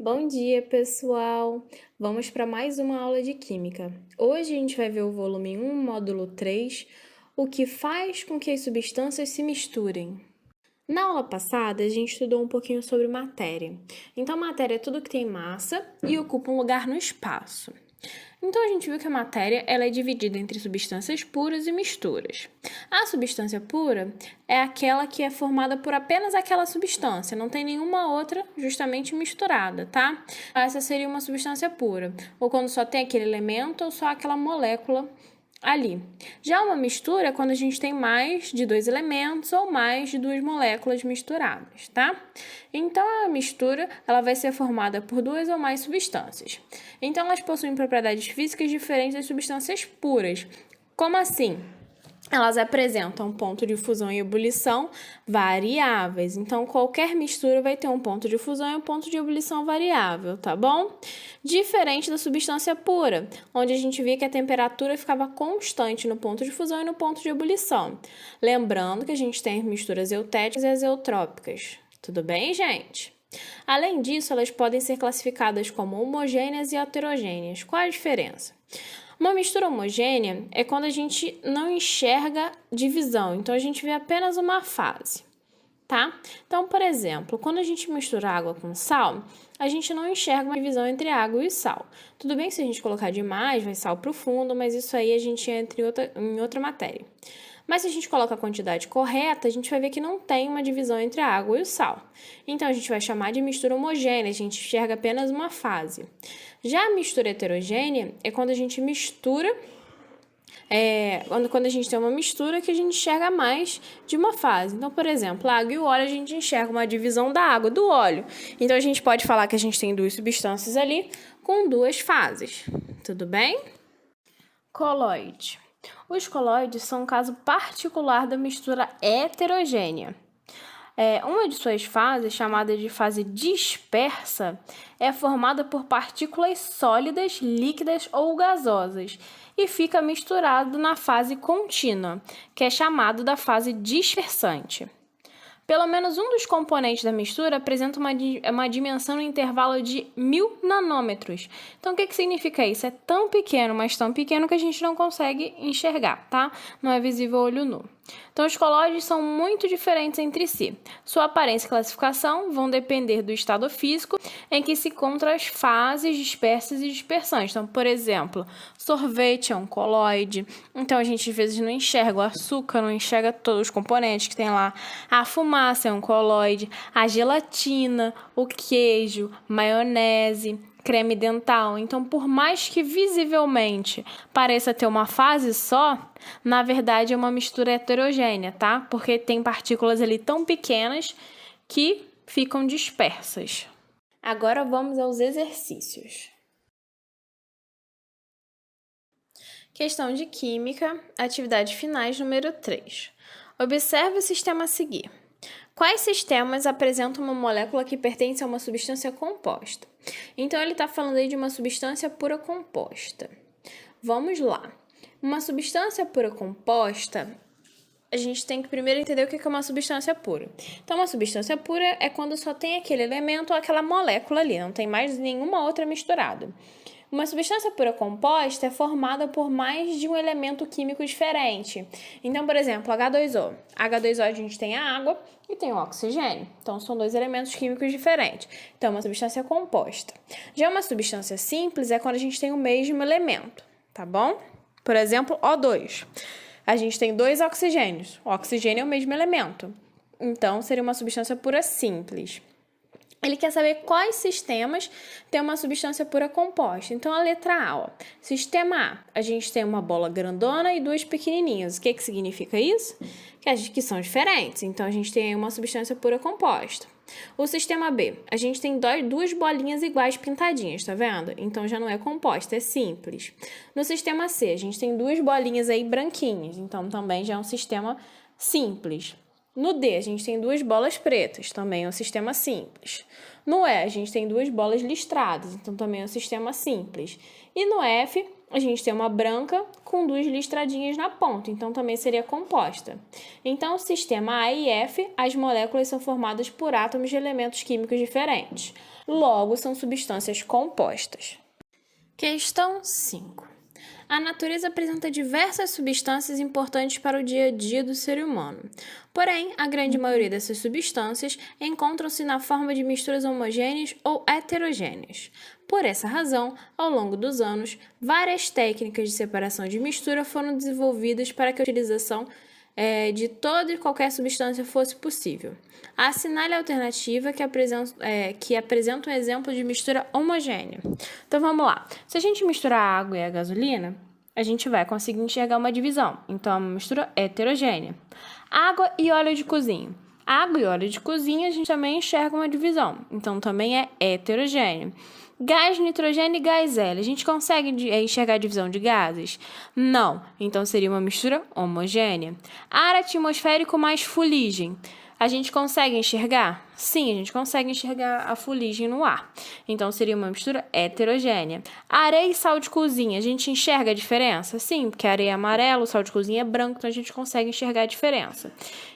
Bom dia, pessoal! Vamos para mais uma aula de Química. Hoje a gente vai ver o volume 1, módulo 3, o que faz com que as substâncias se misturem. Na aula passada, a gente estudou um pouquinho sobre matéria. Então, matéria é tudo que tem massa e ocupa um lugar no espaço. Então, a gente viu que a matéria ela é dividida entre substâncias puras e misturas. A substância pura é aquela que é formada por apenas aquela substância, não tem nenhuma outra justamente misturada, tá? Essa seria uma substância pura, ou quando só tem aquele elemento ou só aquela molécula ali. Já uma mistura é quando a gente tem mais de dois elementos ou mais de duas moléculas misturadas, tá? Então, a mistura ela vai ser formada por duas ou mais substâncias. Então, elas possuem propriedades físicas diferentes das substâncias puras. Como assim? Elas apresentam ponto de fusão e ebulição variáveis. Então, qualquer mistura vai ter um ponto de fusão e um ponto de ebulição variável, tá bom? Diferente da substância pura, onde a gente via que a temperatura ficava constante no ponto de fusão e no ponto de ebulição. Lembrando que a gente tem as misturas eutéticas e as eutrópicas. Tudo bem, gente? Além disso, elas podem ser classificadas como homogêneas e heterogêneas. Qual a diferença? Uma mistura homogênea é quando a gente não enxerga divisão, então a gente vê apenas uma fase, tá? Então, por exemplo, quando a gente mistura água com sal, a gente não enxerga uma divisão entre água e sal. Tudo bem que se a gente colocar demais, vai sal para o fundo, mas isso aí a gente entra em outra matéria. Mas se a gente coloca a quantidade correta, a gente vai ver que não tem uma divisão entre a água e o sal. Então, a gente vai chamar de mistura homogênea, a gente enxerga apenas uma fase. Já a mistura heterogênea é quando a gente mistura, quando a gente tem uma mistura que a gente enxerga mais de uma fase. Então, por exemplo, a água e o óleo, a gente enxerga uma divisão da água do óleo. Então, a gente pode falar que a gente tem duas substâncias ali com duas fases. Tudo bem? Coloide. Os coloides são um caso particular da mistura heterogênea. Uma de suas fases, chamada de fase dispersa, é formada por partículas sólidas, líquidas ou gasosas e fica misturado na fase contínua, que é chamado da fase dispersante. Pelo menos um dos componentes da mistura apresenta uma dimensão no intervalo de 1000 nanômetros. Então, o que significa isso? É tão pequeno, mas tão pequeno que a gente não consegue enxergar, tá? Não é visível ao olho nu. Então, os colóides são muito diferentes entre si. Sua aparência e classificação vão depender do estado físico em que se encontram as fases dispersas e dispersantes. Então, por exemplo, sorvete é um colóide. Então, a gente às vezes não enxerga o açúcar, não enxerga todos os componentes que tem lá. A fumaça é um colóide. A gelatina, o queijo, maionese, creme dental. Então, por mais que visivelmente pareça ter uma fase só, na verdade é uma mistura heterogênea, tá? Porque tem partículas ali tão pequenas que ficam dispersas. Agora vamos aos exercícios. Questão de Química, atividade finais número 3. Observe o sistema a seguir. Quais sistemas apresentam uma molécula que pertence a uma substância composta? Então, ele está falando aí de uma substância pura composta. Vamos lá. Uma substância pura composta, a gente tem que primeiro entender o que é uma substância pura. Então, uma substância pura é quando só tem aquele elemento ou aquela molécula ali, não tem mais nenhuma outra misturada. Uma substância pura composta é formada por mais de um elemento químico diferente. Então, por exemplo, H2O. H2O a gente tem a água e tem o oxigênio. Então, são dois elementos químicos diferentes. Então, uma substância composta. Já uma substância simples é quando a gente tem o mesmo elemento, tá bom? Por exemplo, O2. A gente tem dois oxigênios. O oxigênio é o mesmo elemento. Então, seria uma substância pura simples. Ele quer saber quais sistemas têm uma substância pura composta. Então, a letra A, ó. Sistema A, a gente tem uma bola grandona e duas pequenininhas. O que significa isso? Que são diferentes. Então, a gente tem uma substância pura composta. O sistema B, a gente tem duas bolinhas iguais pintadinhas, tá vendo? Então, já não é composta, é simples. No sistema C, a gente tem duas bolinhas aí branquinhas. Então, também já é um sistema simples. No D, a gente tem duas bolas pretas, também é um sistema simples. No E, a gente tem duas bolas listradas, então também é um sistema simples. E no F, a gente tem uma branca com 2 listradinhas na ponta, então também seria composta. Então, o sistema A e F, as moléculas são formadas por átomos de elementos químicos diferentes. Logo, são substâncias compostas. Questão 5. A natureza apresenta diversas substâncias importantes para o dia a dia do ser humano. Porém, a grande maioria dessas substâncias encontram-se na forma de misturas homogêneas ou heterogêneas. Por essa razão, ao longo dos anos, várias técnicas de separação de mistura foram desenvolvidas para que a utilização de toda e qualquer substância fosse possível. Assinale a alternativa que apresenta um exemplo de mistura homogênea. Então, vamos lá. Se a gente misturar a água e a gasolina, a gente vai conseguir enxergar uma divisão. Então, é uma mistura heterogênea. Água e óleo de cozinha. Água e óleo de cozinha, a gente também enxerga uma divisão. Então, também é heterogêneo. Gás, nitrogênio e gás hélio. A gente consegue enxergar a divisão de gases? Não. Então, seria uma mistura homogênea. Ar atmosférico mais fuligem. A gente consegue enxergar? Sim, a gente consegue enxergar a fuligem no ar. Então, seria uma mistura heterogênea. Areia e sal de cozinha. A gente enxerga a diferença? Sim, porque a areia é amarela, o sal de cozinha é branco, então a gente consegue enxergar a diferença.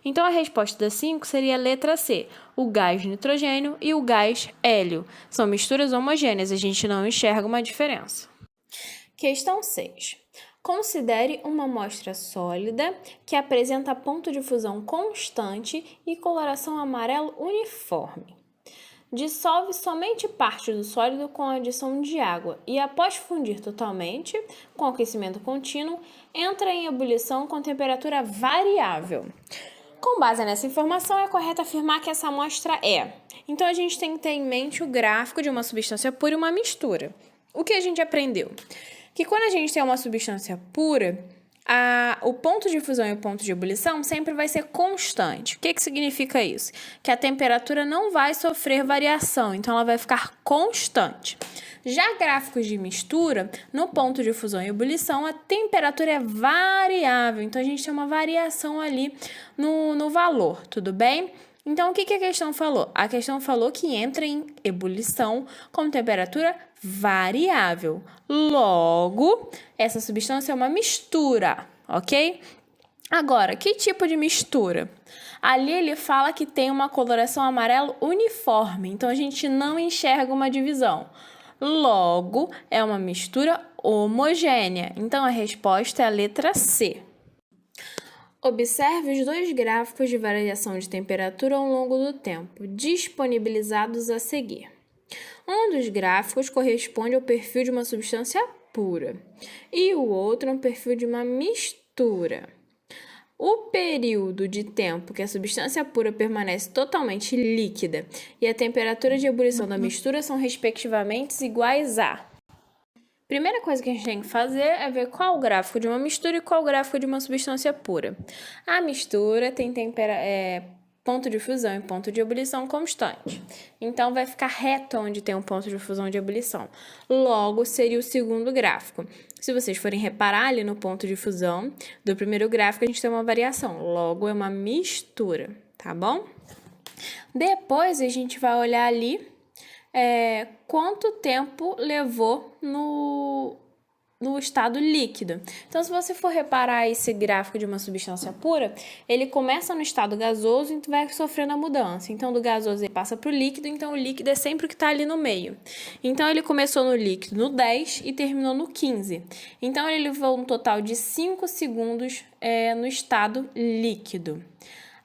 Então, a resposta da 5 seria a letra C. O gás nitrogênio e o gás hélio. São misturas homogêneas, a gente não enxerga uma diferença. Questão 6. Considere uma amostra sólida que apresenta ponto de fusão constante e coloração amarelo uniforme. Dissolve somente parte do sólido com a adição de água e, após fundir totalmente, com aquecimento contínuo, entra em ebulição com temperatura variável. Com base nessa informação, é correto afirmar que essa amostra é. Então, a gente tem que ter em mente o gráfico de uma substância pura e uma mistura. O que a gente aprendeu? Que quando a gente tem uma substância pura, o ponto de fusão e o ponto de ebulição sempre vai ser constante. O que significa isso? Que a temperatura não vai sofrer variação, então ela vai ficar constante. Já gráficos de mistura, no ponto de fusão e ebulição, a temperatura é variável, então a gente tem uma variação ali no valor, tudo bem? Então, o que a questão falou? A questão falou que entra em ebulição com temperatura variável. Logo, essa substância é uma mistura, ok? Agora, que tipo de mistura? Ali ele fala que tem uma coloração amarelo uniforme, então a gente não enxerga uma divisão. Logo, é uma mistura homogênea. Então, a resposta é a letra C. Observe os 2 gráficos de variação de temperatura ao longo do tempo, disponibilizados a seguir. Um dos gráficos corresponde ao perfil de uma substância pura e o outro a um perfil de uma mistura. O período de tempo que a substância pura permanece totalmente líquida e a temperatura de ebulição da mistura são respectivamente iguais a... Primeira coisa que a gente tem que fazer é ver qual o gráfico de uma mistura e qual o gráfico de uma substância pura. A mistura tem ponto de fusão e ponto de ebulição constante. Então, vai ficar reto onde tem um ponto de fusão e de ebulição. Logo, seria o segundo gráfico. Se vocês forem reparar ali no ponto de fusão do primeiro gráfico, a gente tem uma variação. Logo, é uma mistura, tá bom? Depois, a gente vai olhar ali quanto tempo levou no estado líquido. Então, se você for reparar esse gráfico de uma substância pura, ele começa no estado gasoso e vai sofrendo a mudança. Então, do gasoso ele passa para o líquido, então o líquido é sempre o que está ali no meio. Então, ele começou no líquido no 10 e terminou no 15. Então, ele levou um total de 5 segundos no estado líquido.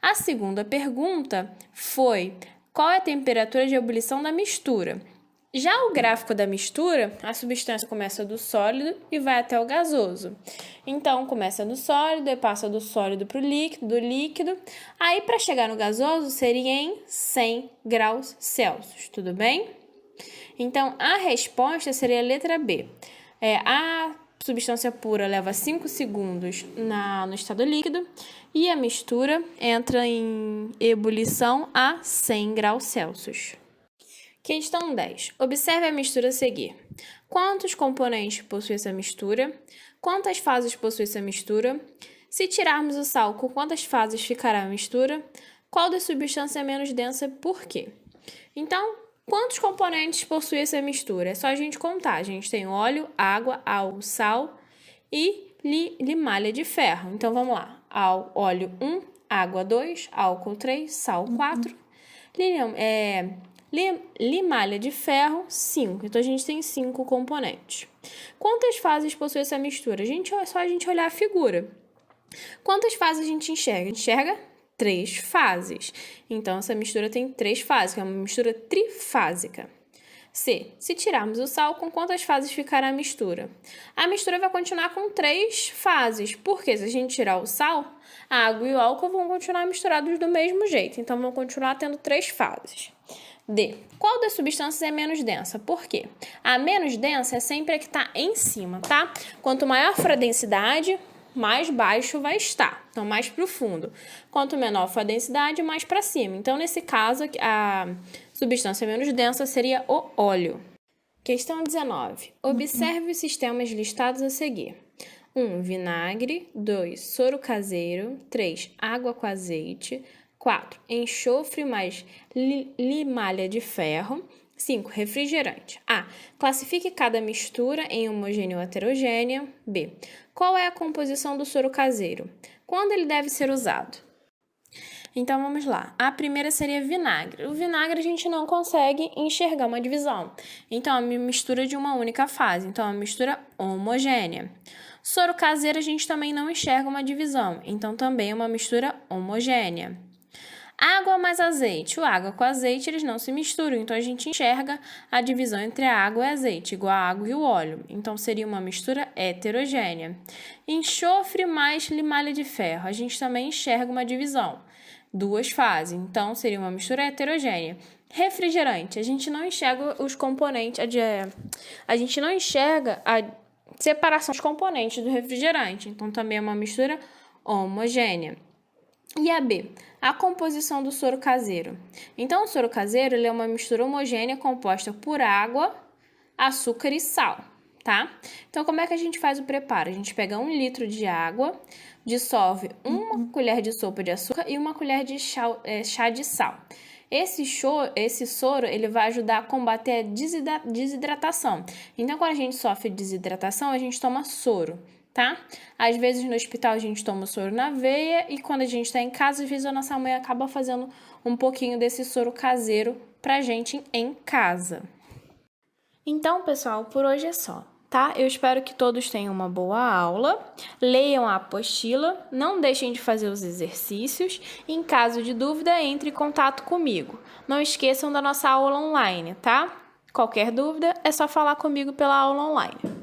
A segunda pergunta foi: qual é a temperatura de ebulição da mistura? Já o gráfico da mistura, a substância começa do sólido e vai até o gasoso. Então, começa do sólido e passa do sólido para o líquido, do líquido. Aí, para chegar no gasoso, seria em 100 graus Celsius, tudo bem? Então, a resposta seria a letra B. A substância pura leva 5 segundos no estado líquido e a mistura entra em ebulição a 100 graus Celsius. Questão 10. Observe a mistura a seguir. Quantos componentes possui essa mistura? Quantas fases possui essa mistura? Se tirarmos o sal, com quantas fases ficará a mistura? Qual das substâncias é menos densa e por quê? Então, Quantos componentes possui essa mistura? É só a gente contar. A gente tem óleo, água, álcool, sal e limalha de ferro. Então, vamos lá. Óleo 1, água 2, álcool 3, sal 4, limalha de ferro 5. Então, a gente tem 5 componentes. Quantas fases possui essa mistura? É só a gente olhar a figura. Quantas fases a gente enxerga? A gente enxerga 3 fases. Então, essa mistura tem 3 fases, que é uma mistura trifásica. Se tirarmos o sal, com quantas fases ficará a mistura? A mistura vai continuar com 3 fases, porque se a gente tirar o sal, a água e o álcool vão continuar misturados do mesmo jeito, então vão continuar tendo 3 fases. D. Qual das substâncias é menos densa? Por quê? A menos densa é sempre a que está em cima, tá? Quanto maior for a densidade, mais baixo vai estar, então mais profundo. Quanto menor for a densidade, mais para cima. Então, nesse caso, a substância menos densa seria o óleo. Questão 19. Observe os sistemas listados a seguir. 1. Vinagre. 2. Soro caseiro. 3. Água com azeite. 4. Enxofre mais limalha de ferro. 5. Refrigerante. A. Classifique cada mistura em homogênea ou heterogênea. B. Qual é a composição do soro caseiro? Quando ele deve ser usado? Então, vamos lá. A primeira seria vinagre. O vinagre a gente não consegue enxergar uma divisão. Então, é uma mistura de uma única fase. Então, é uma mistura homogênea. Soro caseiro a gente também não enxerga uma divisão. Então, também é uma mistura homogênea. Água mais azeite. O água com azeite, eles não se misturam, então a gente enxerga a divisão entre a água e azeite, igual a água e o óleo. Então, seria uma mistura heterogênea. Enxofre mais limalha de ferro. A gente também enxerga uma divisão. 2 fases, então seria uma mistura heterogênea. Refrigerante. A gente não enxerga os componentes, a gente não enxerga a separação dos componentes do refrigerante. Então, também é uma mistura homogênea. E a B, a composição do soro caseiro. Então, o soro caseiro ele é uma mistura homogênea composta por água, açúcar e sal, tá? Então, como é que a gente faz o preparo? A gente pega 1 litro de água, dissolve 1 colher de sopa de açúcar e 1 colher de chá de sal. Esse soro ele vai ajudar a combater a desidratação. Então, quando a gente sofre desidratação, a gente toma soro. Tá? Às vezes no hospital a gente toma soro na veia e quando a gente está em casa, às vezes a nossa mãe acaba fazendo um pouquinho desse soro caseiro pra gente em casa. Então, pessoal, por hoje é só, tá? Eu espero que todos tenham uma boa aula, leiam a apostila, não deixem de fazer os exercícios e, em caso de dúvida, entre em contato comigo. Não esqueçam da nossa aula online, tá? Qualquer dúvida é só falar comigo pela aula online.